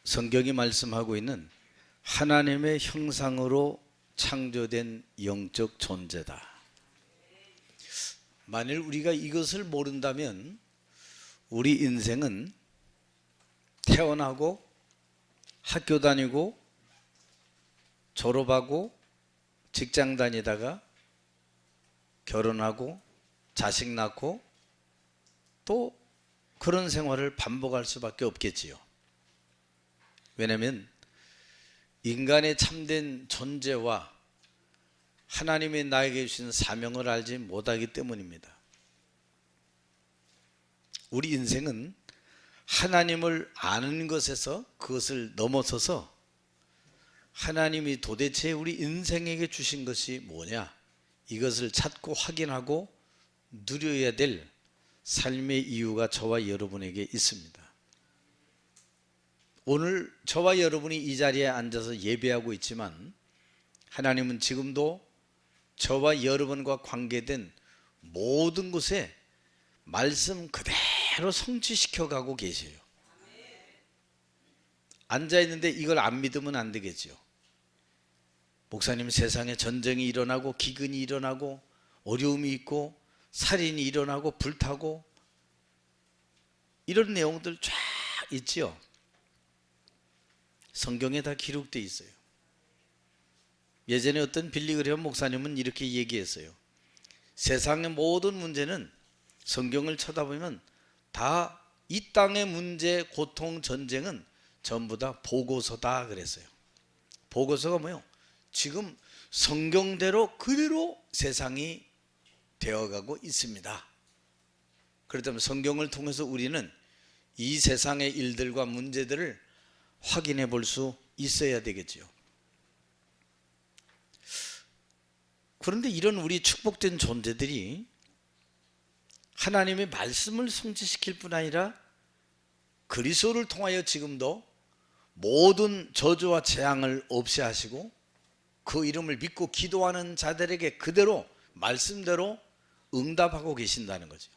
성경이 말씀하고 있는 하나님의 형상으로 창조된 영적 존재다. 만일 우리가 이것을 모른다면 우리 인생은 태어나고 학교 다니고 졸업하고 직장 다니다가 결혼하고 자식 낳고 또 그런 생활을 반복할 수밖에 없겠지요. 왜냐하면 인간의 참된 존재와 하나님이 나에게 주신 사명을 알지 못하기 때문입니다. 우리 인생은 하나님을 아는 것에서 그것을 넘어서서 하나님이 도대체 우리 인생에게 주신 것이 뭐냐, 이것을 찾고 확인하고 누려야 될 삶의 이유가 저와 여러분에게 있습니다. 오늘 저와 여러분이 이 자리에 앉아서 예배하고 있지만 하나님은 지금도 저와 여러분과 관계된 모든 곳에 말씀 그대로 성취시켜 가고 계세요. 앉아있는데 이걸 안 믿으면 안 되겠죠. 목사님, 세상에 전쟁이 일어나고 기근이 일어나고 어려움이 있고 살인이 일어나고 불타고 이런 내용들 쫙 있지요. 성경에 다 기록되어 있어요. 예전에 어떤 빌리그레엄 목사님은 이렇게 얘기했어요. 세상의 모든 문제는 성경을 쳐다보면 다 이 땅의 문제, 고통, 전쟁은 전부 다 보고서다 그랬어요. 보고서가 뭐예요? 지금 성경대로 그대로 세상이 되어가고 있습니다. 그렇다면 성경을 통해서 우리는 이 세상의 일들과 문제들을 확인해 볼 수 있어야 되겠지요. 그런데 이런 우리 축복된 존재들이 하나님의 말씀을 성취시킬 뿐 아니라 그리스도를 통하여 지금도 모든 저주와 재앙을 없이 하시고 그 이름을 믿고 기도하는 자들에게 그대로 말씀대로 응답하고 계신다는 거죠.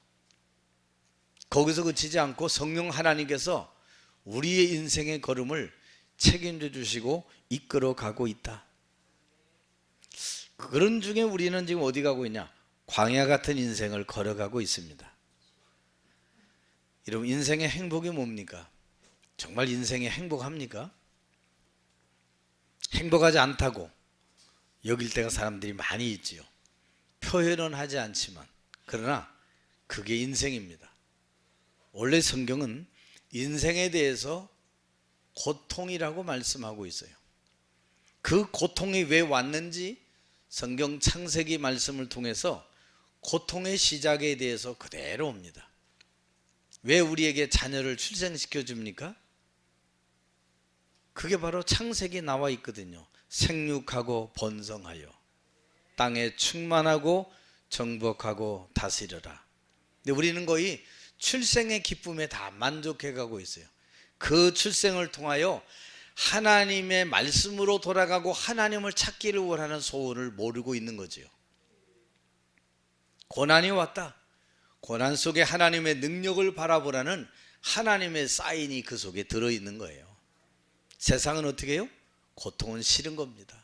거기서 그치지 않고 성령 하나님께서 우리의 인생의 걸음을 책임져 주시고 이끌어 가고 있다. 그런 중에 우리는 지금 어디 가고 있냐? 광야 같은 인생을 걸어가고 있습니다. 여러분, 인생의 행복이 뭡니까? 정말 인생이 행복합니까? 행복하지 않다고 여길 때가 사람들이 많이 있지요. 표현은 하지 않지만 그러나 그게 인생입니다. 원래 성경은 인생에 대해서 고통이라고 말씀하고 있어요. 그 고통이 왜 왔는지 성경 창세기 말씀을 통해서 고통의 시작에 대해서 그대로 옵니다. 왜 우리에게 자녀를 출생시켜 줍니까? 그게 바로 창세기 나와 있거든요. 생육하고 번성하여 땅에 충만하고 정복하고 다스려라. 근데 우리는 거의 출생의 기쁨에 다 만족해 가고 있어요. 그 출생을 통하여 하나님의 말씀으로 돌아가고 하나님을 찾기를 원하는 소원을 모르고 있는 거지요. 고난이 왔다. 고난 속에 하나님의 능력을 바라보라는 하나님의 사인이 그 속에 들어있는 거예요. 세상은 어떻게 해요? 고통은 싫은 겁니다.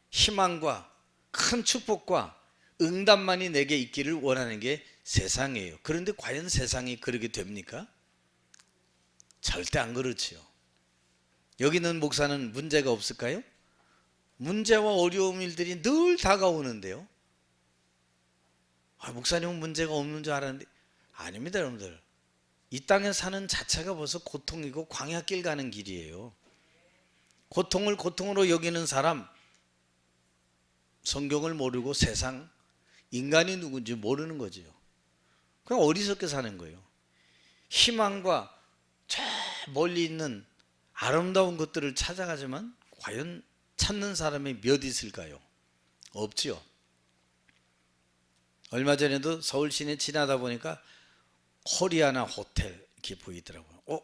희망과 큰 축복과 응답만이 내게 있기를 원하는 게 세상이에요. 그런데 과연 세상이 그렇게 됩니까? 절대 안 그렇지요. 여기 있는 목사는 문제가 없을까요? 문제와 어려운 일들이 늘 다가오는데요. 목사님은 문제가 없는 줄 알았는데 아닙니다. 여러분들, 이 땅에 사는 자체가 벌써 고통이고 광야길 가는 길이에요. 고통을 고통으로 여기는 사람, 성경을 모르고 세상, 인간이 누군지 모르는 거지요. 그냥 어리석게 사는 거예요. 희망과 저 멀리 있는 아름다운 것들을 찾아가지만 과연 찾는 사람이 몇 있을까요? 없지요. 얼마 전에도 서울 시내 지나다 보니까 코리아나 호텔 이렇게 보이더라고요.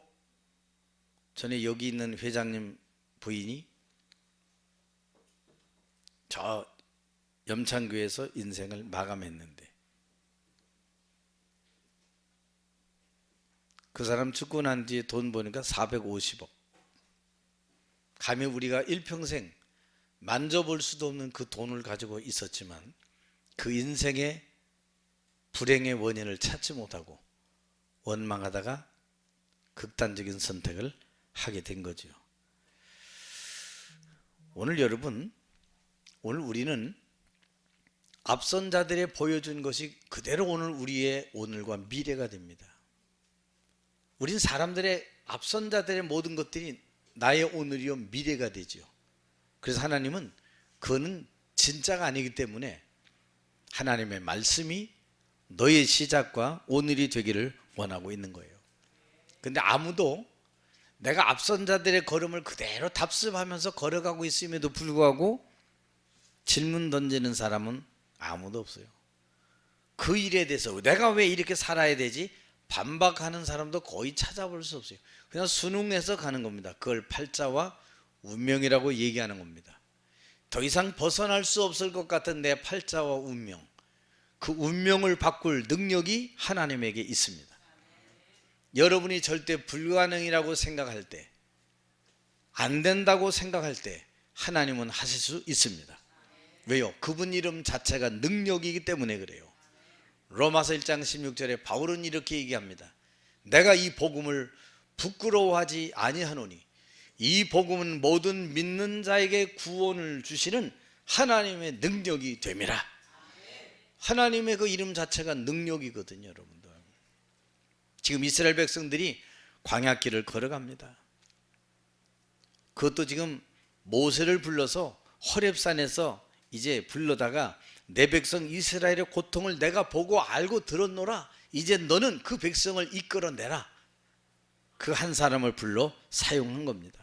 전에 여기 있는 회장님 부인이 저 염창교에서 인생을 마감했는데 그 사람 죽고 난 뒤에 돈 버니까 450억. 감히 우리가 일평생 만져볼 수도 없는 그 돈을 가지고 있었지만 그 인생의 불행의 원인을 찾지 못하고 원망하다가 극단적인 선택을 하게 된 거죠. 오늘 여러분, 오늘 우리는 앞선 자들의 보여준 것이 그대로 오늘 우리의 오늘과 미래가 됩니다. 우린 사람들의 앞선 자들의 모든 것들이 나의 오늘이요 미래가 되죠. 그래서 하나님은 그거는 진짜가 아니기 때문에 하나님의 말씀이 너의 시작과 오늘이 되기를 원하고 있는 거예요. 근데 아무도 내가 앞선 자들의 걸음을 그대로 답습하면서 걸어가고 있음에도 불구하고 질문 던지는 사람은 아무도 없어요. 그 일에 대해서 내가 왜 이렇게 살아야 되지? 반박하는 사람도 거의 찾아볼 수 없어요. 그냥 순응해서 가는 겁니다. 그걸 팔자와 운명이라고 얘기하는 겁니다. 더 이상 벗어날 수 없을 것 같은 내 팔자와 운명, 그 운명을 바꿀 능력이 하나님에게 있습니다. 여러분이 절대 불가능이라고 생각할 때, 안 된다고 생각할 때 하나님은 하실 수 있습니다. 왜요? 그분 이름 자체가 능력이기 때문에 그래요. 로마서 1장 16절에 바울은 이렇게 얘기합니다. 내가 이 복음을 부끄러워하지 아니하노니 이 복음은 모든 믿는 자에게 구원을 주시는 하나님의 능력이 됨이라. 하나님의 그 이름 자체가 능력이거든요, 여러분들. 지금 이스라엘 백성들이 광야길을 걸어갑니다. 그것도 지금 모세를 불러서 호렙산에서 이제 불러다가 내 백성 이스라엘의 고통을 내가 보고 알고 들었노라. 이제 너는 그 백성을 이끌어내라. 그 한 사람을 불러 사용한 겁니다.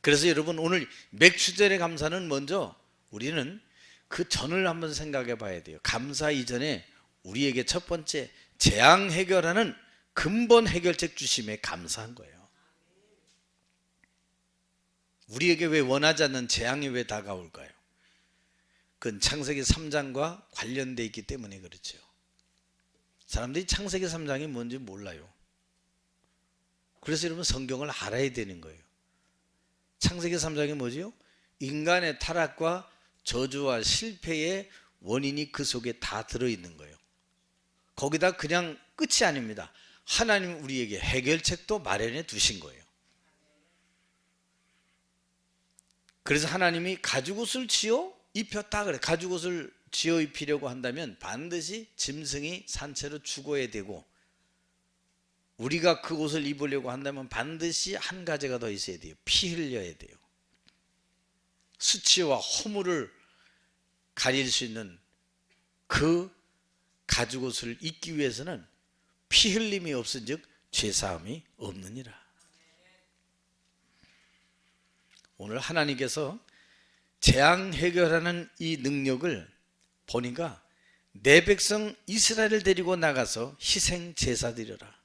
그래서 여러분 오늘 맥주절의 감사는 먼저 우리는 그 전을 한번 생각해 봐야 돼요. 감사 이전에 우리에게 첫 번째 재앙 해결하는 근본 해결책 주심에 감사한 거예요. 우리에게 왜 원하지 않는 재앙이 왜 다가올까요? 그건 창세기 3장과 관련되어 있기 때문에 그렇죠. 사람들이 창세기 3장이 뭔지 몰라요. 그래서 여러분 성경을 알아야 되는 거예요. 창세기 3장이 뭐지요? 인간의 타락과 저주와 실패의 원인이 그 속에 다 들어있는 거예요. 거기다 그냥 끝이 아닙니다. 하나님 우리에게 해결책도 마련해 두신 거예요. 그래서 하나님이 가죽옷을 지어 입혔다 그래. 가죽옷을 지어 입히려고 한다면 반드시 짐승이 산채로 죽어야 되고, 우리가 그 옷을 입으려고 한다면 반드시 한 가지가 더 있어야 돼요. 피 흘려야 돼요. 수치와 허물을 가릴 수 있는 그 가죽옷을 입기 위해서는 피 흘림이 없은즉 죄사함이 없느니라. 오늘 하나님께서 재앙 해결하는 이 능력을 보니까 내 백성 이스라엘을 데리고 나가서 희생 제사 드려라.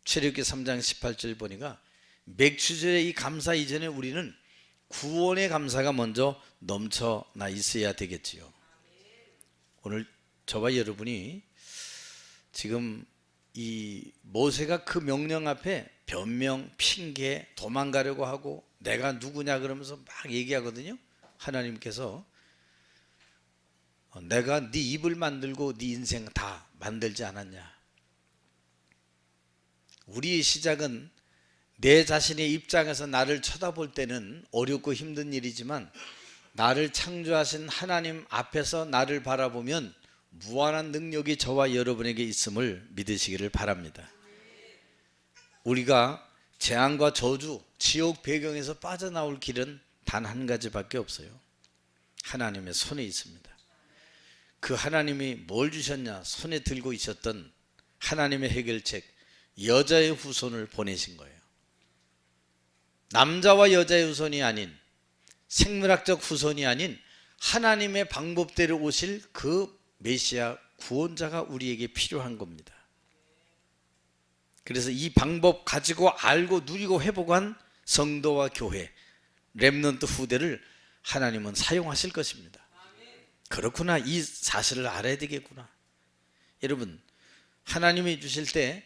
출애굽기 3장 18절 보니까 맥주절의 이 감사 이전에 우리는 구원의 감사가 먼저 넘쳐나 있어야 되겠지요. 오늘 저와 여러분이 지금 이 모세가 그 명령 앞에 변명, 핑계, 도망가려고 하고 내가 누구냐 그러면서 막 얘기하거든요. 하나님께서 내가 네 입을 만들고 네 인생 다 만들지 않았냐. 우리의 시작은 내 자신의 입장에서 나를 쳐다볼 때는 어렵고 힘든 일이지만 나를 창조하신 하나님 앞에서 나를 바라보면 무한한 능력이 저와 여러분에게 있음을 믿으시기를 바랍니다. 우리가 재앙과 저주, 지옥 배경에서 빠져나올 길은 단 한 가지밖에 없어요. 하나님의 손에 있습니다. 그 하나님이 뭘 주셨냐? 손에 들고 있었던 하나님의 해결책, 여자의 후손을 보내신 거예요. 남자와 여자의 후손이 아닌, 생물학적 후손이 아닌 하나님의 방법대로 오실 그 메시아 구원자가 우리에게 필요한 겁니다. 그래서 이 방법 가지고 알고 누리고 회복한 성도와 교회, 렘넌트 후대를 하나님은 사용하실 것입니다. 그렇구나, 이 사실을 알아야 되겠구나. 여러분, 하나님이 주실 때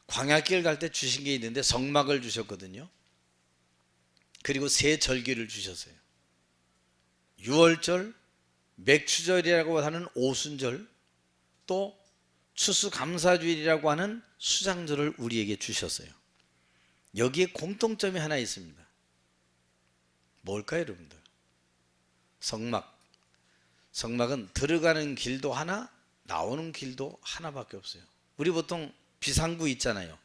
광야길 갈 때 주신 게 있는데 성막을 주셨거든요. 그리고 세 절기를 주셨어요. 유월절, 맥추절이라고 하는 오순절, 또 추수감사주일이라고 하는 수장절을 우리에게 주셨어요. 여기에 공통점이 하나 있습니다. 뭘까요, 여러분들? 성막. 성막은 들어가는 길도 하나, 나오는 길도 하나밖에 없어요. 우리 보통 비상구 있잖아요.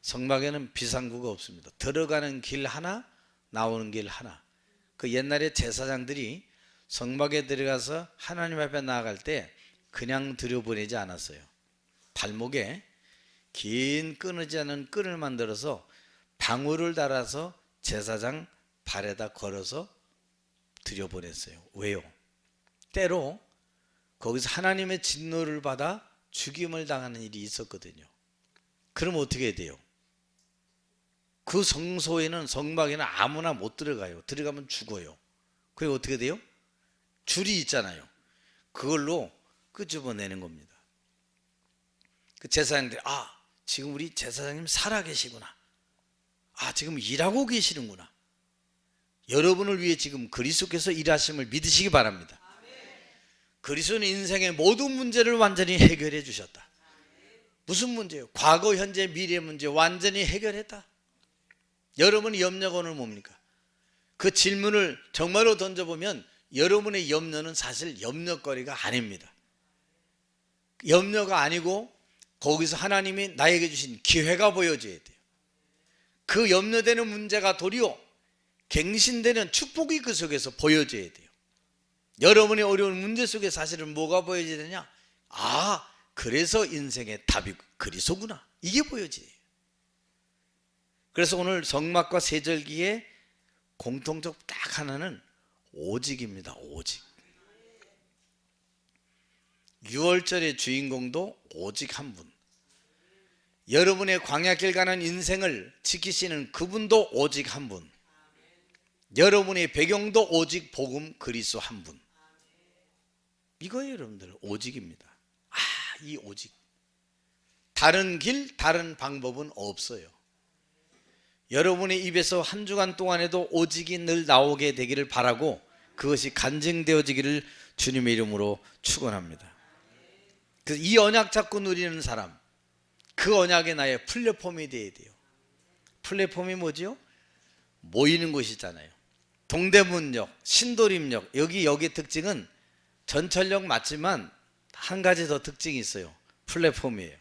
성막에는 비상구가 없습니다. 들어가는 길 하나, 나오는 길 하나. 그 옛날에 제사장들이 성막에 들어가서 하나님 앞에 나아갈 때 그냥 들여보내지 않았어요. 발목에 긴 끊어지 않은 끈을 만들어서 방울을 달아서 제사장 발에다 걸어서 들여보냈어요. 왜요? 때로 거기서 하나님의 진노를 받아 죽임을 당하는 일이 있었거든요. 그럼 어떻게 돼요? 그 성소에는, 성막에는 아무나 못 들어가요. 들어가면 죽어요. 그게 어떻게 돼요? 줄이 있잖아요. 그걸로 끄집어내는 겁니다. 그 제사장들이 지금 우리 제사장님 살아계시구나. 지금 일하고 계시는구나. 여러분을 위해 지금 그리스도께서 일하심을 믿으시기 바랍니다. 그리스도는 인생의 모든 문제를 완전히 해결해 주셨다. 무슨 문제요? 과거, 현재, 미래 문제 완전히 해결했다. 여러분의 염려가 오늘 뭡니까? 그 질문을 정말로 던져보면 여러분의 염려는 사실 염려거리가 아닙니다. 염려가 아니고 거기서 하나님이 나에게 주신 기회가 보여져야 돼요. 그 염려되는 문제가 도리어 갱신되는 축복이 그 속에서 보여져야 돼요. 여러분의 어려운 문제 속에 사실은 뭐가 보여져야 되냐? 그래서 인생의 답이 그리스도구나. 이게 보여져요. 그래서 오늘 성막과 세절기의 공통적 딱 하나는 오직입니다. 오직. 유월절의 주인공도 오직 한 분. 여러분의 광야길 가는 인생을 지키시는 그분도 오직 한 분. 여러분의 배경도 오직 복음 그리스도 한 분. 이거예요, 여러분들. 오직입니다. 이 오직. 다른 길, 다른 방법은 없어요. 여러분의 입에서 한 주간 동안에도 오직이 늘 나오게 되기를 바라고 그것이 간증되어지기를 주님의 이름으로 축원합니다. 그래서 이 언약 잡고 누리는 사람, 그 언약의 나의 플랫폼이 되어야 돼요. 플랫폼이 뭐지요? 모이는 곳이잖아요. 동대문역, 신도림역, 여기의 특징은 전철역 맞지만 한 가지 더 특징이 있어요. 플랫폼이에요.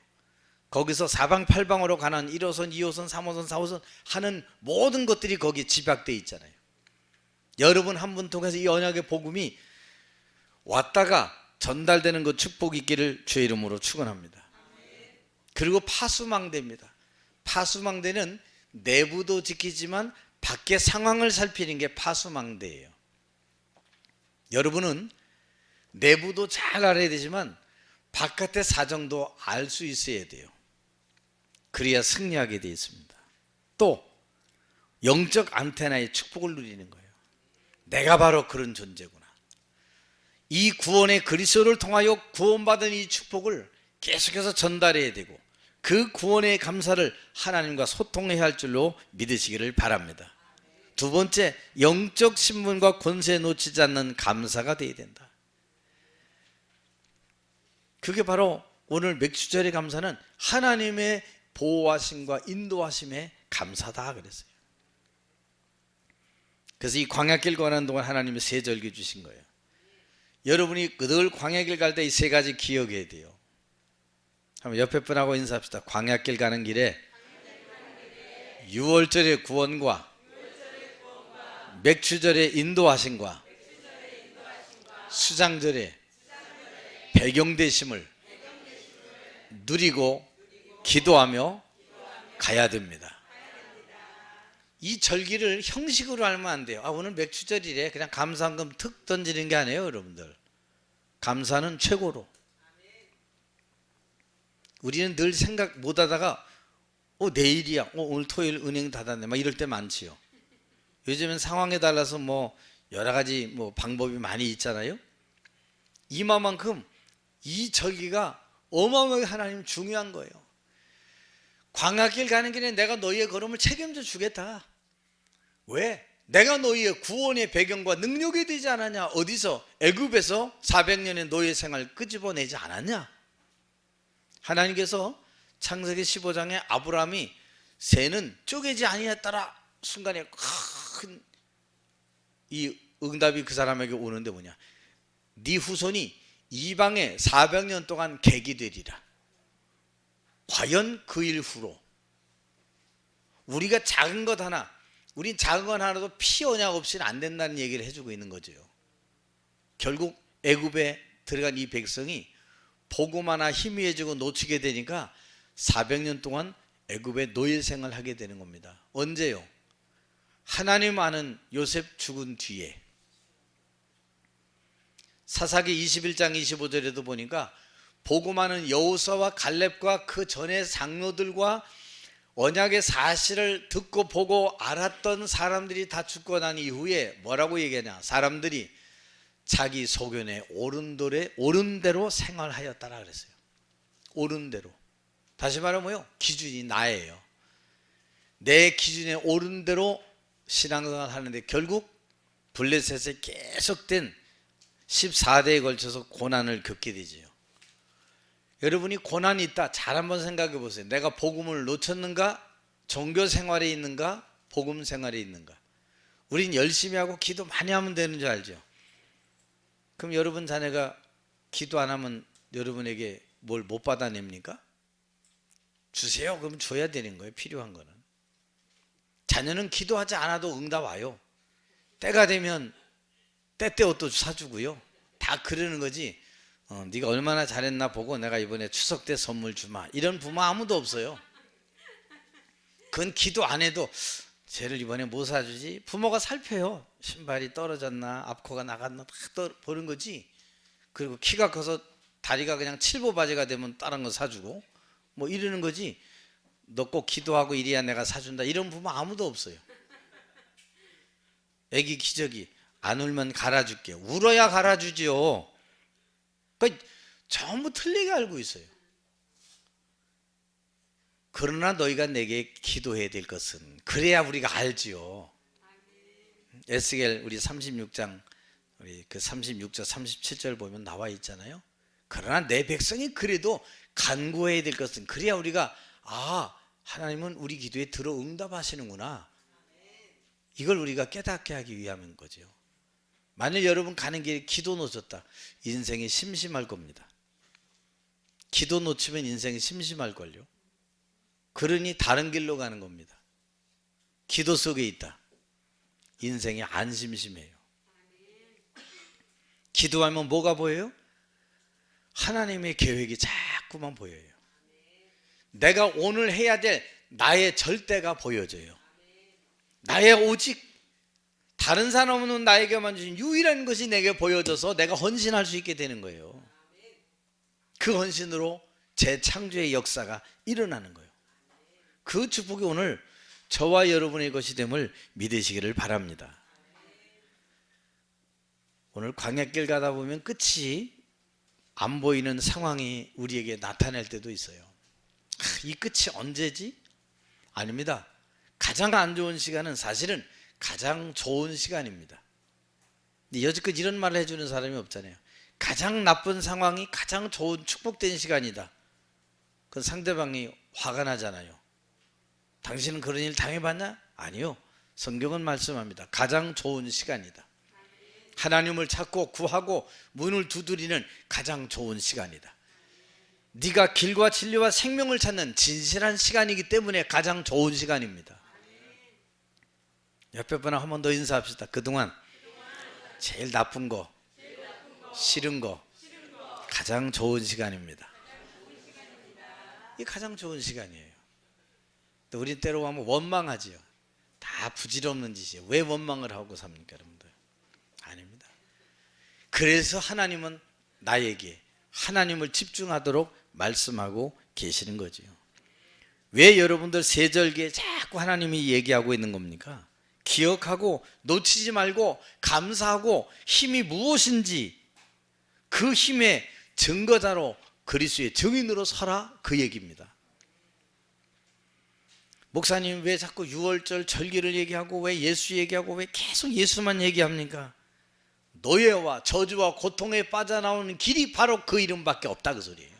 거기서 사방팔방으로 가는 1호선, 2호선, 3호선, 4호선 하는 모든 것들이 거기에 집약되어 있잖아요. 여러분 한 분 통해서 이 언약의 복음이 왔다가 전달되는 그 축복이 있기를 주의 이름으로 축원합니다. 그리고 파수망대입니다. 파수망대는 내부도 지키지만 밖의 상황을 살피는 게 파수망대예요. 여러분은 내부도 잘 알아야 되지만 바깥의 사정도 알 수 있어야 돼요. 그래야 승리하게 되어 있습니다. 또 영적 안테나의 축복을 누리는 거예요. 내가 바로 그런 존재구나. 이 구원의 그리스도를 통하여 구원받은 이 축복을 계속해서 전달해야 되고 그 구원의 감사를 하나님과 소통해야 할 줄로 믿으시기를 바랍니다. 두 번째, 영적 신분과 권세에 놓치지 않는 감사가 되어야 된다. 그게 바로 오늘 맥주절의 감사는 하나님의 보호하심과 인도하심에 감사다 그랬어요. 그래서 이 광야길 가는 동안 하나님이 세 절기 주신 거예요. 여러분이 늘 광야길 갈 때 이 세 가지 기억해야 돼요. 한번 옆에 분하고 인사합시다. 광야길 가는 길에 유월절의 구원과 맥주절의 인도하심과 수장절의 배경되심을 누리고 기도하며 가야 됩니다. 이 절기를 형식으로 알면 안 돼요. 오늘 맥주절이래 그냥 감사한금 툭 던지는 게 아니에요, 여러분들. 감사는 최고로. 우리는 늘 생각 못 하다가 내일이야, 오늘 토요일 은행 닫았네 막 이럴 때 많지요. 요즘엔 상황에 달라서 여러 가지 방법이 많이 있잖아요. 이마만큼 이 절기가 어마어마하게 하나님 중요한 거예요. 광야길 가는 길에 내가 너희의 걸음을 책임져 주겠다. 왜? 내가 너희의 구원의 배경과 능력이 되지 않았냐? 어디서? 애굽에서 400년의 노예 생활 끄집어내지 않았냐? 하나님께서 창세기 15장에 아브라함이 새는 쪼개지 아니했더라 순간에 큰 이 응답이 그 사람에게 오는데 뭐냐? 네 후손이 이방에 400년 동안 객이 되리라. 과연 그 일 후로 우리가 작은 것 하나, 우린 작은 것 하나도 피 언약 없이는 안 된다는 얘기를 해주고 있는 거죠. 결국 애굽에 들어간 이 백성이 복음 하나 희미해지고 놓치게 되니까 400년 동안 애굽의 노예 생활을 하게 되는 겁니다. 언제요? 하나님 아는 요셉 죽은 뒤에. 사사기 21장 25절에도 보니까 복음 아는 여호수아와 갈렙과 그 전에 장로들과 언약의 사실을 듣고 보고 알았던 사람들이 다 죽고 난 이후에 뭐라고 얘기하냐? 사람들이 자기 소견에 옳은 대로 생활하였다라 그랬어요. 옳은 대로. 다시 말하면 뭐요? 기준이 나예요. 내 기준에 옳은 대로 신앙생활을 하는데 결국 블레셋에 계속된 14대에 걸쳐서 고난을 겪게 되죠. 여러분이 고난이 있다. 잘 한번 생각해 보세요. 내가 복음을 놓쳤는가? 종교 생활에 있는가? 복음 생활에 있는가? 우린 열심히 하고 기도 많이 하면 되는 줄 알죠? 그럼 여러분 자녀가 기도 안 하면 여러분에게 뭘 못 받아냅니까? 주세요. 그럼 줘야 되는 거예요. 필요한 거는. 자녀는 기도하지 않아도 응답 와요. 때가 되면 때때 옷도 사주고요. 다 그러는 거지. 네가 얼마나 잘했나 보고 내가 이번에 추석 때 선물 주마. 이런 부모 아무도 없어요. 그건 기도 안 해도 쟤를 이번에 뭐 사주지? 부모가 살펴요. 신발이 떨어졌나 앞코가 나갔나 다 보는 거지. 그리고 키가 커서 다리가 그냥 칠보 바지가 되면 다른 거 사주고 뭐 이러는 거지. 너 꼭 기도하고 이래야 내가 사준다. 이런 부모 아무도 없어요. 애기 기저귀 안 울면 갈아줄게. 울어야 갈아주지요. 그러니까 전부 틀리게 알고 있어요. 그러나 너희가 내게 기도해야 될 것은, 그래야 우리가 알지요. 에스겔 우리 36장 우리 그 36절 37절 보면 나와 있잖아요. 그러나 내 백성이 그래도 간구해야 될 것은, 그래야 우리가 하나님은 우리 기도에 들어 응답하시는구나. 이걸 우리가 깨닫게 하기 위함인 거죠. 만일 여러분 가는 길에 기도 놓쳤다. 인생이 심심할 겁니다. 기도 놓치면 인생이 심심할걸요. 그러니 다른 길로 가는 겁니다. 기도 속에 있다. 인생이 안 심심해요. 기도하면 뭐가 보여요? 하나님의 계획이 자꾸만 보여요. 내가 오늘 해야 될 나의 절대가 보여져요. 나의 오직, 다른 사람은 나에게만 주신 유일한 것이 내게 보여져서 내가 헌신할 수 있게 되는 거예요. 그 헌신으로 재창조의 역사가 일어나는 거예요. 그 축복이 오늘 저와 여러분의 것이 됨을 믿으시기를 바랍니다. 오늘 광야길 가다 보면 끝이 안 보이는 상황이 우리에게 나타날 때도 있어요. 이 끝이 언제지? 아닙니다. 가장 안 좋은 시간은 사실은 가장 좋은 시간입니다. 여지껏 이런 말을 해주는 사람이 없잖아요. 가장 나쁜 상황이 가장 좋은 축복된 시간이다. 그건 상대방이 화가 나잖아요. 당신은 그런 일 당해봤냐? 아니요. 성경은 말씀합니다. 가장 좋은 시간이다. 하나님을 찾고 구하고 문을 두드리는 가장 좋은 시간이다. 네가 길과 진리와 생명을 찾는 진실한 시간이기 때문에 가장 좋은 시간입니다. 옆에 분하고 한 번 더 인사합시다. 그동안 제일 나쁜 거, 싫은 거 가장 좋은 시간입니다. 이 가장 좋은 시간이에요. 또 우리 때로 가면 원망하지요. 다 부질없는 짓이에요. 왜 원망을 하고 삽니까, 여러분들? 아닙니다. 그래서 하나님은 나에게 하나님을 집중하도록 말씀하고 계시는 거지요. 왜 여러분들 세절기에 자꾸 하나님이 얘기하고 있는 겁니까? 기억하고 놓치지 말고 감사하고 힘이 무엇인지 그 힘의 증거자로 그리스도의 증인으로 서라, 그 얘기입니다. 목사님 왜 자꾸 6월절 절기를 얘기하고 왜 예수 얘기하고 왜 계속 예수만 얘기합니까? 노예와 저주와 고통에 빠져나오는 길이 바로 그 이름밖에 없다 그 소리예요.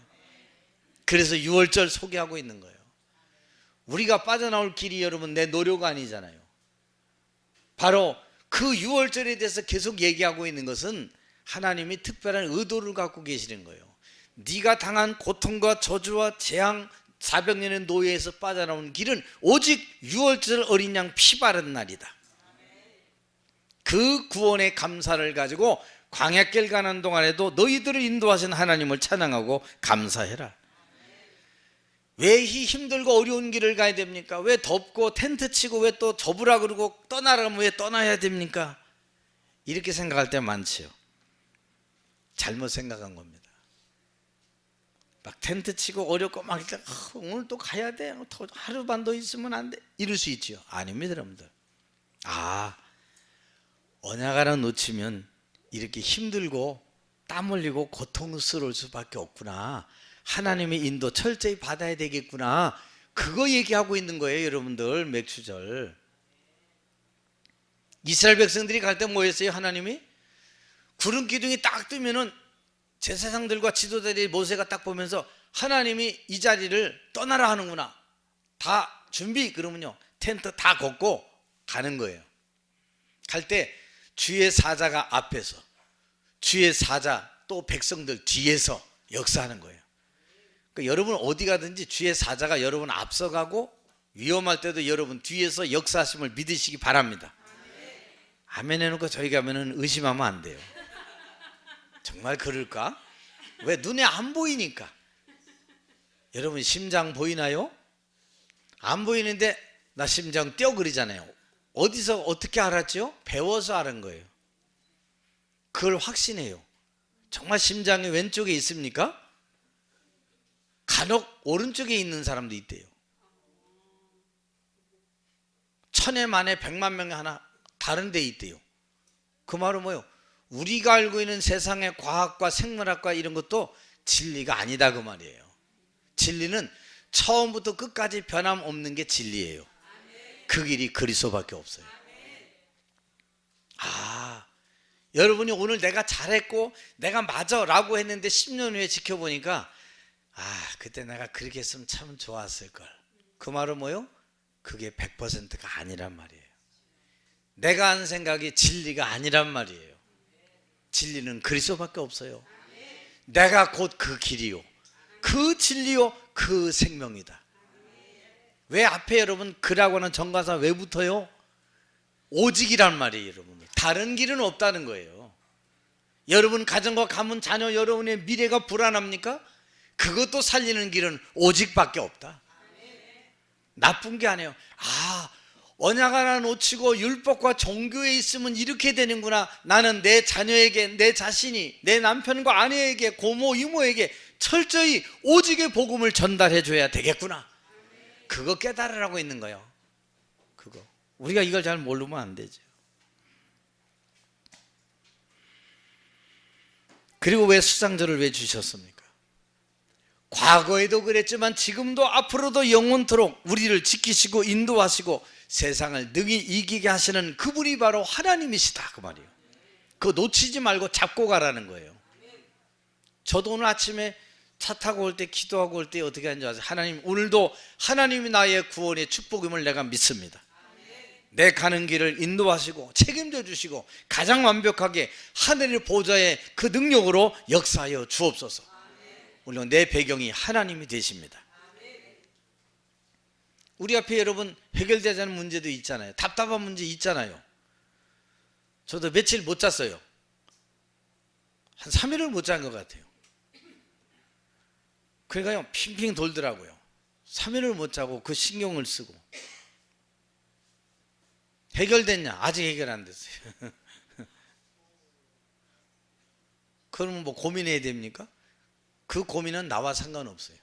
그래서 6월절 소개하고 있는 거예요. 우리가 빠져나올 길이 여러분 내 노력 아니잖아요. 바로 그 6월절에 대해서 계속 얘기하고 있는 것은 하나님이 특별한 의도를 갖고 계시는 거예요. 네가 당한 고통과 저주와 재앙 400년의 노예에서 빠져나오는 길은 오직 6월절 어린 양 피 바른 날이다. 그 구원의 감사를 가지고 광야길 가는 동안에도 너희들을 인도하신 하나님을 찬양하고 감사해라. 왜 힘들고 어려운 길을 가야 됩니까? 왜 덥고 텐트 치고 왜 또 접으라 그러고 떠나라면 왜 떠나야 됩니까? 이렇게 생각할 때 많지요. 잘못 생각한 겁니다. 막 텐트 치고 어렵고 막 오늘 또 가야 돼. 하루 반 더 있으면 안 돼. 이럴 수 있지요. 아닙니다, 여러분들. 언약 하나 놓치면 이렇게 힘들고 땀 흘리고 고통스러울 수밖에 없구나. 하나님의 인도 철저히 받아야 되겠구나. 그거 얘기하고 있는 거예요, 여러분들. 맥추절. 이스라엘 백성들이 갈 때 뭐 했어요? 하나님이 구름 기둥이 딱 뜨면은 제사장들과 지도자들이 모세가 딱 보면서 하나님이 이 자리를 떠나라 하는구나. 다 준비. 그러면요 텐트 다 걷고 가는 거예요. 갈 때 주의 사자가 앞에서, 주의 사자 또 백성들 뒤에서 역사하는 거예요. 그러니까 여러분 어디 가든지 주의 사자가 여러분 앞서가고 위험할 때도 여러분 뒤에서 역사하심을 믿으시기 바랍니다. 아멘 해놓고 저희 가면은 의심하면 안 돼요. 정말 그럴까? 왜? 눈에 안 보이니까. 여러분 심장 보이나요? 안 보이는데 나 심장 뛰어 그러잖아요. 어디서 어떻게 알았죠? 배워서 알은 거예요. 그걸 확신해요. 정말 심장이 왼쪽에 있습니까? 간혹 오른쪽에 있는 사람도 있대요. 1000에 만에 100만 명에 하나 다른 데 있대요. 그 말은 뭐예요? 우리가 알고 있는 세상의 과학과 생물학과 이런 것도 진리가 아니다 그 말이에요. 진리는 처음부터 끝까지 변함없는 게 진리예요. 그 길이 그리스도밖에 없어요. 여러분이 오늘 내가 잘했고 내가 맞아 라고 했는데 10년 후에 지켜보니까 그때 내가 그렇게 했으면 참 좋았을걸. 그 말은 뭐예요? 그게 100%가 아니란 말이에요. 내가 한 생각이 진리가 아니란 말이에요. 진리는 그리스도밖에 없어요. 내가 곧 그 길이요, 그 진리요, 그 생명이다. 왜 앞에 여러분 그라고는 정가사 왜 붙어요? 오직이란 말이에요. 여러분 다른 길은 없다는 거예요. 여러분 가정과 가문 자녀 여러분의 미래가 불안합니까? 그것도 살리는 길은 오직밖에 없다. 나쁜 게 아니에요. 언약 하나 놓치고 율법과 종교에 있으면 이렇게 되는구나. 나는 내 자녀에게, 내 자신이, 내 남편과 아내에게, 고모 이모에게 철저히 오직의 복음을 전달해 줘야 되겠구나. 그거 깨달으라고 있는 거예요. 그거 우리가 이걸 잘 모르면 안 되죠. 그리고 왜 수장절을 왜 주셨습니까? 과거에도 그랬지만 지금도 앞으로도 영원토록 우리를 지키시고 인도하시고 세상을 능히 이기게 하시는 그분이 바로 하나님이시다 그 말이에요. 그거 놓치지 말고 잡고 가라는 거예요. 저도 오늘 아침에 차 타고 올 때 기도하고 올 때 어떻게 하는지 아세요? 하나님, 오늘도 하나님이 나의 구원의 축복임을 내가 믿습니다. 내 가는 길을 인도하시고 책임져 주시고 가장 완벽하게 하늘의 보좌의 그 능력으로 역사하여 주옵소서. 물론 내 배경이 하나님이 되십니다. 우리 앞에 여러분 해결되지 않은 문제도 있잖아요. 답답한 문제 있잖아요. 저도 며칠 못 잤어요. 한 3일을 못 잔 것 같아요. 그러니까요 핑핑 돌더라고요. 3일을 못 자고 그 신경을 쓰고. 해결됐냐? 아직 해결 안 됐어요. 그러면 뭐 고민해야 됩니까? 그 고민은 나와 상관없어요.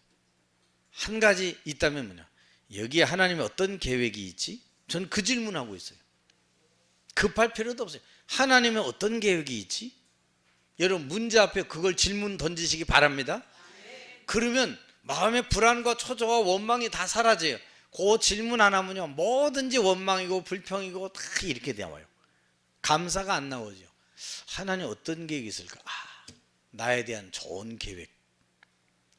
한 가지 있다면 뭐냐? 여기에 하나님의 어떤 계획이 있지? 저는 그 질문하고 있어요. 급할 필요도 없어요. 하나님의 어떤 계획이 있지? 여러분 문제 앞에 그걸 질문 던지시기 바랍니다. 그러면 마음의 불안과 초조와 원망이 다 사라져요. 그 질문 안 하면요 뭐든지 원망이고 불평이고 다 이렇게 나와요. 감사가 안 나오죠. 하나님 어떤 계획이 있을까? 나에 대한 좋은 계획.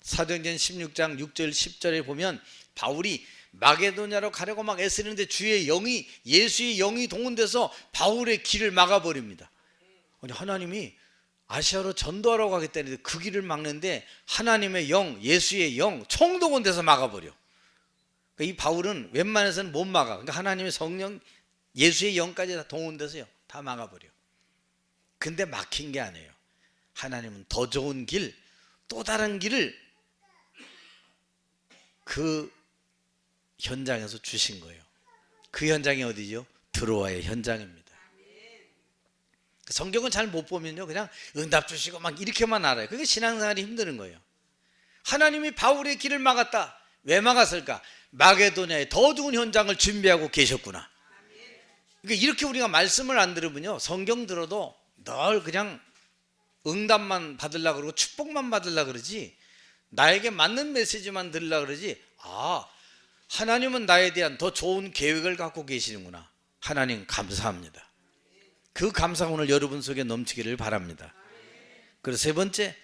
사도행전 16장 6절 10절에 보면 바울이 마게도냐로 가려고 막 애쓰는데 주의 영이, 예수의 영이 동원돼서 바울의 길을 막아버립니다. 아니, 하나님이 아시아로 전도하러 가겠다는데 그 길을 막는데 하나님의 영, 예수의 영 총동원돼서 막아버려. 그러니까 이 바울은 웬만해서는 못 막아. 그러니까 하나님의 성령, 예수의 영까지 다 동원돼서요 다 막아버려. 근데 막힌 게 아니에요. 하나님은 더 좋은 길, 또 다른 길을 그 현장에서 주신 거예요. 그 현장이 어디죠? 드로아의 현장입니다. 성경은 잘 못 보면요 그냥 응답 주시고 막 이렇게만 알아요. 그게 신앙생활이 힘드는 거예요. 하나님이 바울의 길을 막았다. 왜 막았을까? 마게도냐의 더 좋은 현장을 준비하고 계셨구나. 그러니까 이렇게 우리가 말씀을 안 들으면요 성경 들어도 늘 그냥 응답만 받으려고 그러고 축복만 받으려고 그러지, 나에게 맞는 메시지만 들으려고 그러지, 하나님은 나에 대한 더 좋은 계획을 갖고 계시는구나. 하나님 감사합니다. 그 감사가 오늘 여러분 속에 넘치기를 바랍니다. 그리고 세 번째,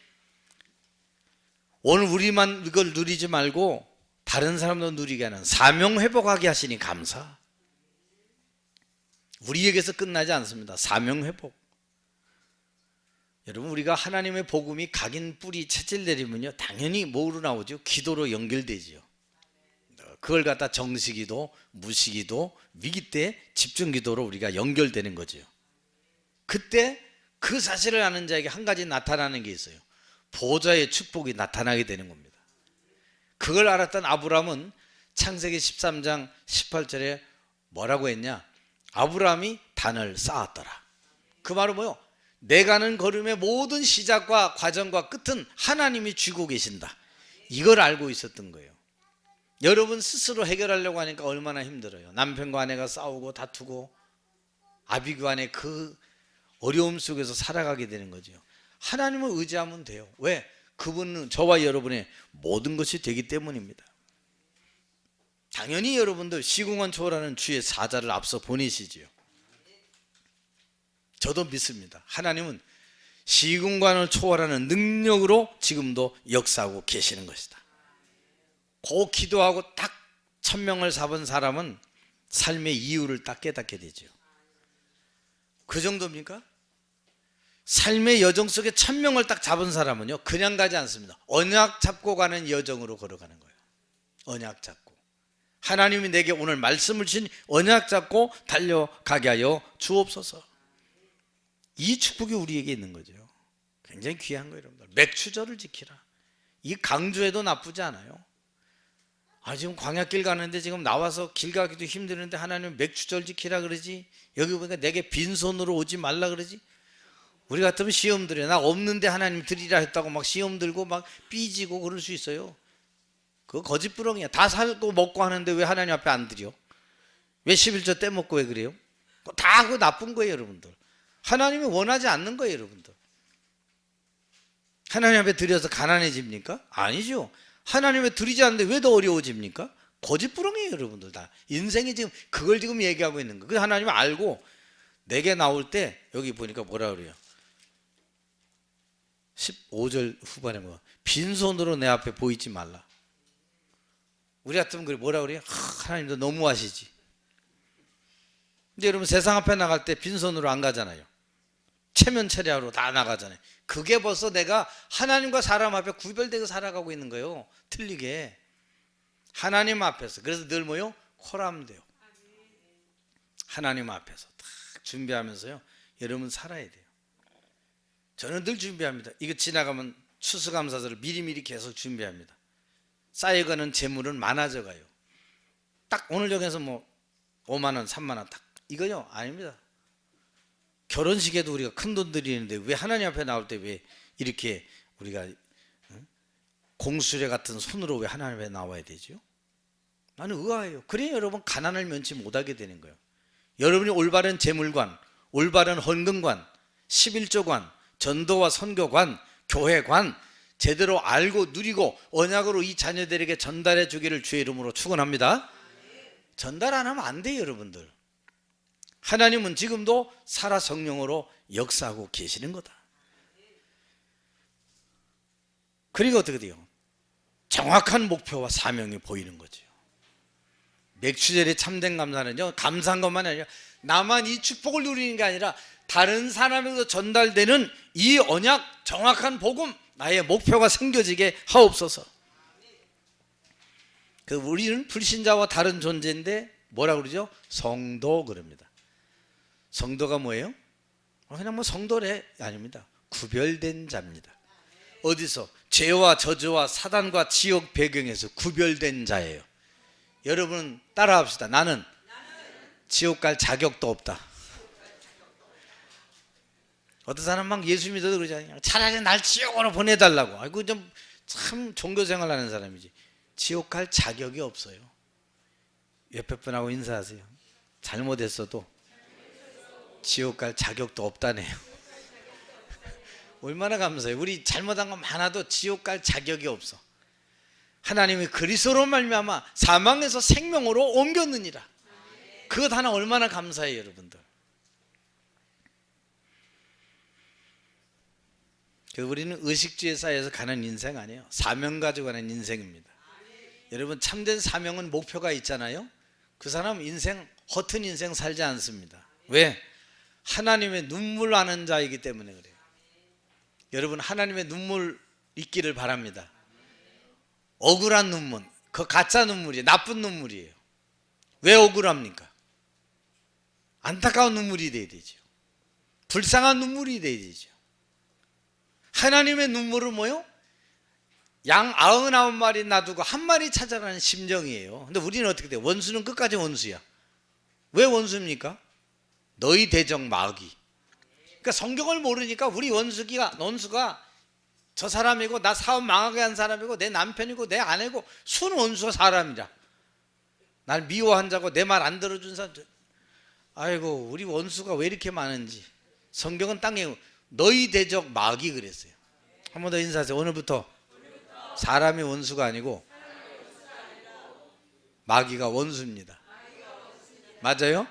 오늘 우리만 이걸 누리지 말고 다른 사람도 누리게 하는 사명 회복하게 하시니 감사. 우리에게서 끝나지 않습니다. 사명 회복. 여러분, 우리가 하나님의 복음이 각인 뿌리 채질 내리면요 당연히 뭐로 나오죠? 기도로 연결되지요. 그걸 갖다 정시기도, 무시기도, 위기 때 집중기도로 우리가 연결되는 거죠. 그때 그 사실을 아는 자에게 한 가지 나타나는 게 있어요. 보좌의 축복이 나타나게 되는 겁니다. 그걸 알았던 아브라함은 창세기 13장 18절에 뭐라고 했냐? 아브라함이 단을 쌓았더라. 그 말은 뭐요? 내 가는 걸음의 모든 시작과 과정과 끝은 하나님이 쥐고 계신다. 이걸 알고 있었던 거예요. 여러분 스스로 해결하려고 하니까 얼마나 힘들어요. 남편과 아내가 싸우고 다투고 아비구 안에 그 어려움 속에서 살아가게 되는 거죠. 하나님을 의지하면 돼요. 왜? 그분은 저와 여러분의 모든 것이 되기 때문입니다. 당연히 여러분들 시공간 초월하는 주의 사자를 앞서 보내시지요. 저도 믿습니다. 하나님은 시공간을 초월하는 능력으로 지금도 역사하고 계시는 것이다. 그 기도하고 딱 1000명을 잡은 사람은 삶의 이유를 딱 깨닫게 되죠. 그 정도입니까? 삶의 여정 속에 1000명을 딱 잡은 사람은요 그냥 가지 않습니다. 언약 잡고 가는 여정으로 걸어가는 거예요. 언약 잡고 하나님이 내게 오늘 말씀을 주신 언약 잡고 달려가게 하여 주옵소서. 이 축복이 우리에게 있는 거죠. 굉장히 귀한 거예요. 여러분들 맥추절을 지키라. 이 강조해도 나쁘지 않아요. 지금 광야길 가는데 지금 나와서 길 가기도 힘드는데 하나님 맥추절 지키라 그러지, 여기 보니까 내게 빈손으로 오지 말라 그러지. 우리 같으면 시험 들어요. 나 없는데 하나님 드리라 했다고 막 시험 들고 막 삐지고 그럴 수 있어요. 그거 거짓부렁이야. 다 살고 먹고 하는데 왜 하나님 앞에 안 드려? 왜 11조 떼먹고 왜 그래요? 다 그거 나쁜 거예요. 여러분들 하나님이 원하지 않는 거예요. 여러분들 하나님 앞에 드려서 가난해집니까? 아니죠. 하나님 앞에 드리지 않는데 왜 더 어려워집니까? 거짓부렁이에요. 여러분들 다 인생이 지금 그걸 지금 얘기하고 있는 거예요. 그래서 하나님은 알고 내게 나올 때 여기 보니까 뭐라 그래요? 15절 후반에 뭐 빈손으로 내 앞에 보이지 말라. 우리 같으면 그래 뭐라 그래요? 하나님도 너무하시지. 근데 여러분 세상 앞에 나갈 때 빈손으로 안 가잖아요. 체면체리하러 다 나가잖아요. 그게 벌써 내가 하나님과 사람 앞에 구별되게 살아가고 있는 거예요. 틀리게 하나님 앞에서. 그래서 늘 뭐요? 코람돼요. 하나님 앞에서 딱 준비하면서요 여러분 살아야 돼요. 저는 늘 준비합니다. 이거 지나가면 추수감사절을 미리미리 계속 준비합니다. 쌓여가는 재물은 많아져 가요. 딱 오늘 정해서 뭐 5만 원 3만 원 딱 이거요? 아닙니다. 결혼식에도 우리가 큰 돈 드리는데 왜 하나님 앞에 나올 때 왜 이렇게 우리가 공수레 같은 손으로 왜 하나님 앞에 나와야 되죠? 나는 의아해요. 그래야 여러분 가난을 면치 못하게 되는 거예요. 여러분이 올바른 재물관, 올바른 헌금관, 11조관, 전도와 선교관, 교회관 제대로 알고 누리고 언약으로 이 자녀들에게 전달해 주기를 주의 이름으로 축원합니다. 전달 안 하면 안 돼요, 여러분들. 하나님은 지금도 살아 성령으로 역사하고 계시는 거다. 그리고 어떻게 돼요? 정확한 목표와 사명이 보이는 거죠. 맥추젤의 참된 감사는요, 감사한 것만 아니라 나만 이 축복을 누리는 게 아니라 다른 사람에게도 전달되는 이 언약, 정확한 복음, 나의 목표가 생겨지게 하옵소서. 우리는 불신자와 다른 존재인데 뭐라고 그러죠? 성도 그럽니다. 성도가 뭐예요? 그냥 뭐 성도래 아닙니다. 구별된 자입니다. 어디서? 죄와 저주와 사단과 지옥 배경에서 구별된 자예요. 여러분 따라합시다. 나는 지옥 갈 자격도 없다. 어떤 사람 막 예수 믿어도 그러잖아요. 차라리 날 지옥으로 보내달라고. 아이고 좀 참 종교생활하는 사람이지. 지옥 갈 자격이 없어요. 옆에 분하고 인사하세요. 잘못했어도 지옥 갈 자격도 없다네요. 얼마나 감사해요. 우리 잘못한 거 많아도 지옥 갈 자격이 없어. 하나님이 그리스도로 말미암아 사망에서 생명으로 옮겼느니라. 그것 하나 얼마나 감사해요, 여러분들. 우리는 의식주의 사회에서 가는 인생 아니에요. 사명 가지고 가는 인생입니다. 여러분 참된 사명은 목표가 있잖아요. 그 사람 인생 허튼 인생 살지 않습니다. 왜? 하나님의 눈물 나는 자이기 때문에 그래요. 여러분 하나님의 눈물 있기를 바랍니다. 억울한 눈물, 그 가짜 눈물이에요. 나쁜 눈물이에요. 왜 억울합니까? 안타까운 눈물이 돼야 되죠. 불쌍한 눈물이 돼야 되죠. 하나님의 눈물은 뭐요? 양 99마리 놔두고 한 마리 찾아가는 심정이에요. 근데 우리는 어떻게 돼요? 원수는 끝까지 원수야. 왜 원수입니까? 너희 대적 마귀. 그러니까 성경을 모르니까 우리 원수가 저 사람이고 나 사업 망하게 한 사람이고 내 남편이고 내 아내고 순 원수가 사람이라. 날 미워한 자고 내 말 안 들어준 사람. 아이고 우리 원수가 왜 이렇게 많은지. 성경은 땅에 너희 대적 마귀 그랬어요. 한 번 더 인사하세요. 오늘부터 사람이 원수가 아니고 마귀가 원수입니다. 맞아요?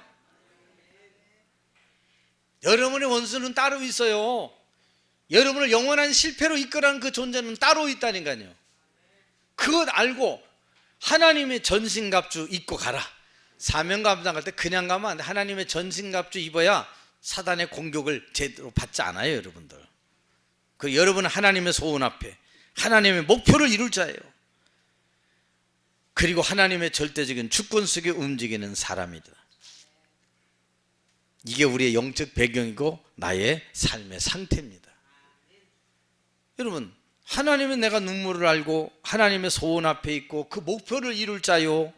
여러분의 원수는 따로 있어요. 여러분을 영원한 실패로 이끌어가는 그 존재는 따로 있다니까요. 그것 알고 하나님의 전신갑주 입고 가라. 사명 감당할 때 그냥 가면 안 돼. 하나님의 전신갑주 입어야 사단의 공격을 제대로 받지 않아요, 여러분들. 그 여러분은 하나님의 소원 앞에 하나님의 목표를 이룰 자예요. 그리고 하나님의 절대적인 주권 속에 움직이는 사람이다. 이게 우리의 영적 배경이고 나의 삶의 상태입니다. 여러분 하나님은 내가 눈물을 알고 하나님의 소원 앞에 있고 그 목표를 이룰 자요,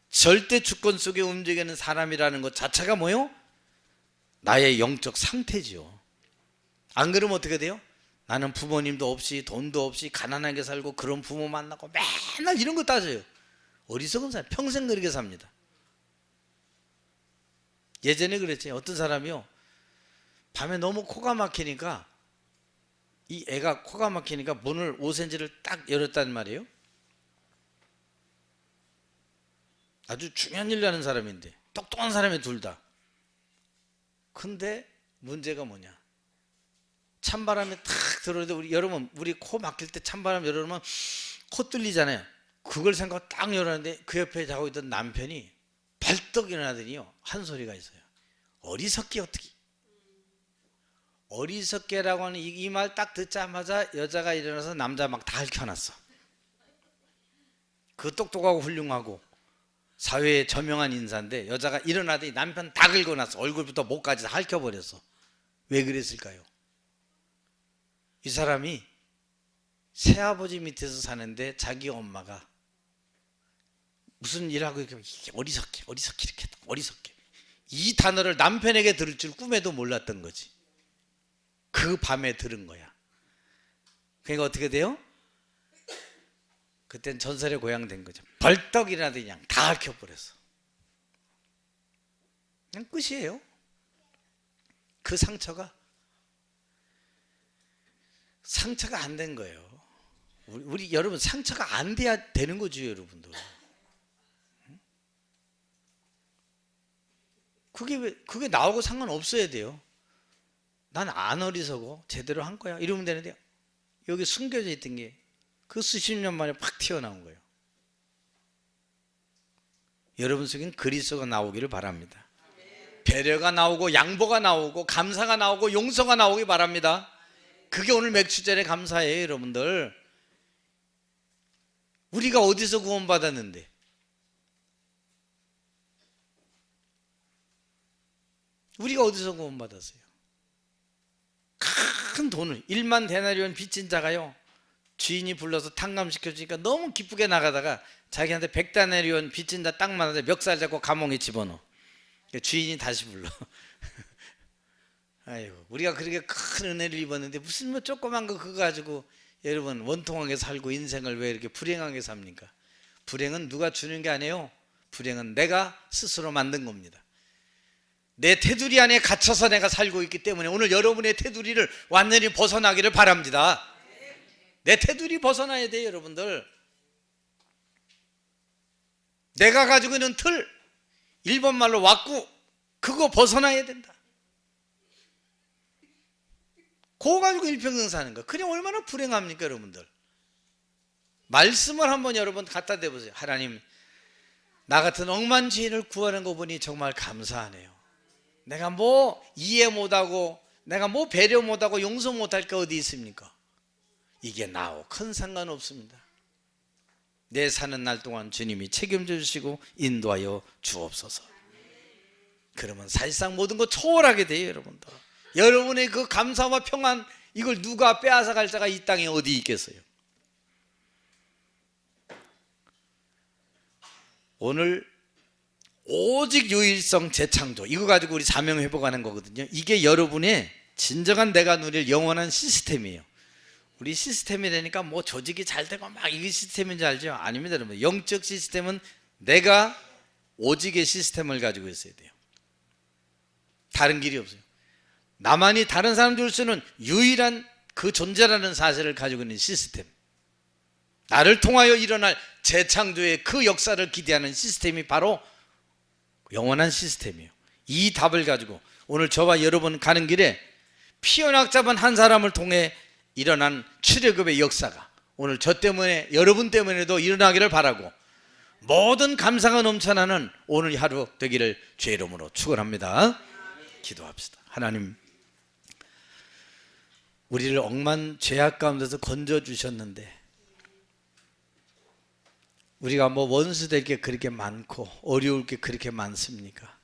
절대 주권 속에 움직이는 사람이라는 것 자체가 뭐요? 나의 영적 상태지요. 안 그러면 어떻게 돼요? 나는 부모님도 없이 돈도 없이 가난하게 살고 그런 부모 만나고 맨날 이런 거 따져요. 어리석은 사람 평생 그렇게 삽니다. 예전에 그랬지. 어떤 사람이요 밤에 너무 코가 막히니까 이 애가 코가 막히니까 문을 5cm를 딱 열었단 말이에요. 아주 중요한 일 하는 사람인데 똑똑한 사람이 둘 다. 근데 문제가 뭐냐, 찬바람이 탁 들어오는데 여러분 우리 코 막힐 때 찬바람 열어놓으면 코 뚫리잖아요. 그걸 생각하고 딱 열었는데 그 옆에 자고 있던 남편이 벌떡 일어나더니요 한 소리가 있어요. 어리석게 어떻게. 어리석게라고 하는 이 말 딱 듣자마자 여자가 일어나서 남자 막 다 핥혀놨어. 그 똑똑하고 훌륭하고 사회에 저명한 인사인데 여자가 일어나더니 남편 다 긁어놨어. 얼굴부터 목까지 다 핥혀버렸어. 왜 그랬을까요? 이 사람이 새아버지 밑에서 사는데 자기 엄마가 무슨 일하고 이렇게 어리석게 이렇게 어리석게 이 단어를 남편에게 들을 줄 꿈에도 몰랐던 거지. 그 밤에 들은 거야. 그러니까 어떻게 돼요? 그땐 전설의 고향 된 거죠. 벌떡 일어나더니 그냥 다 핥혀버렸어. 그냥 끝이에요. 그 상처가 안 된 거예요. 우리 여러분 상처가 안 돼야 되는 거죠, 여러분들. 그게 나하고 상관없어야 돼요. 난 안 어리석어. 제대로 한 거야. 이러면 되는데 여기 숨겨져 있던 게 그 수십 년 만에 팍 튀어나온 거예요. 여러분 속엔 그리스도가 나오기를 바랍니다. 배려가 나오고 양보가 나오고 감사가 나오고 용서가 나오기 바랍니다. 그게 오늘 맥주절의 감사예요, 여러분들. 우리가 어디서 구원받았는데? 우리가 어디서 구원받았어요? 큰 돈을 1만 데나리온 빚진 자가요, 주인이 불러서 탕감시켜주니까 너무 기쁘게 나가다가 자기한테 100데나리온 빚진 자 딱 만나서 멱살 잡고 감옥에 집어넣어. 주인이 다시 불러. 아이고, 우리가 그렇게 큰 은혜를 입었는데 무슨 뭐 조그만 거 그거 가지고 여러분 원통하게 살고 인생을 왜 이렇게 불행하게 삽니까? 불행은 누가 주는 게 아니에요. 불행은 내가 스스로 만든 겁니다. 내 테두리 안에 갇혀서 내가 살고 있기 때문에 오늘 여러분의 테두리를 완전히 벗어나기를 바랍니다. 내 테두리 벗어나야 돼요, 여러분들. 내가 가지고 있는 틀, 일본 말로 왁구, 그거 벗어나야 된다. 그거 가지고 일평생 사는 거, 그냥 얼마나 불행합니까, 여러분들? 말씀을 한번 여러분 갖다 대보세요. 하나님, 나 같은 억만주의를 구하는 거 보니 정말 감사하네요. 내가 뭐 이해 못하고, 내가 뭐 배려 못하고 용서 못할 게 어디 있습니까? 이게 나하고 큰 상관없습니다. 내 사는 날 동안 주님이 책임져 주시고 인도하여 주옵소서. 그러면 사실상 모든 거 초월하게 돼요, 여러분들. 여러분의 그 감사와 평안, 이걸 누가 빼앗아 갈 자가 이 땅에 어디 있겠어요? 오늘 오직 유일성 재창조, 이거 가지고 우리 사명 회복하는 거거든요. 이게 여러분의 진정한 내가 누릴 영원한 시스템이에요. 우리 시스템이 되니까 뭐 조직이 잘 되고 막 이게 시스템인지 알죠? 아닙니다, 여러분. 영적 시스템은 내가 오직의 시스템을 가지고 있어야 돼요. 다른 길이 없어요. 나만이 다른 사람 줄 수는 유일한 그 존재라는 사실을 가지고 있는 시스템, 나를 통하여 일어날 재창조의 그 역사를 기대하는 시스템이 바로 영원한 시스템이에요. 이 답을 가지고 오늘 저와 여러분 가는 길에 피어낙 잡은 한 사람을 통해 일어난 출애굽의 역사가 오늘 저 때문에, 여러분 때문에도 일어나기를 바라고, 모든 감사가 넘쳐나는 오늘 하루 되기를 주의 이름으로 축원합니다. 기도합시다. 하나님, 우리를 억만 죄악 가운데서 건져주셨는데 우리가 뭐 원수 될 게 그렇게 많고 어려울 게 그렇게 많습니까?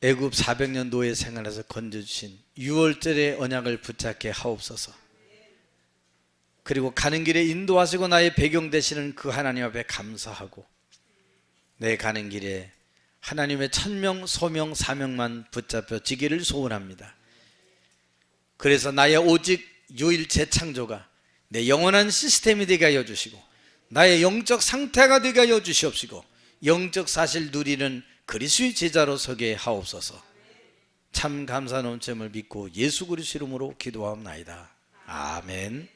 애굽 400년 노예 생활에서 건져주신 6월절의 언약을 붙잡게 하옵소서. 그리고 가는 길에 인도하시고 나의 배경 되시는 그 하나님 앞에 감사하고, 내 가는 길에 하나님의 천명, 소명, 사명만 붙잡혀지기를 소원합니다. 그래서 나의 오직 유일 재창조가 내 영원한 시스템이 되게 하여 주시고, 나의 영적 상태가 되게 하여 주시옵시고, 영적 사실 누리는 그리스도의 제자로 서게 하옵소서. 참 감사 넘침을 믿고 예수 그리스도 이름으로 기도하옵나이다. 아멘.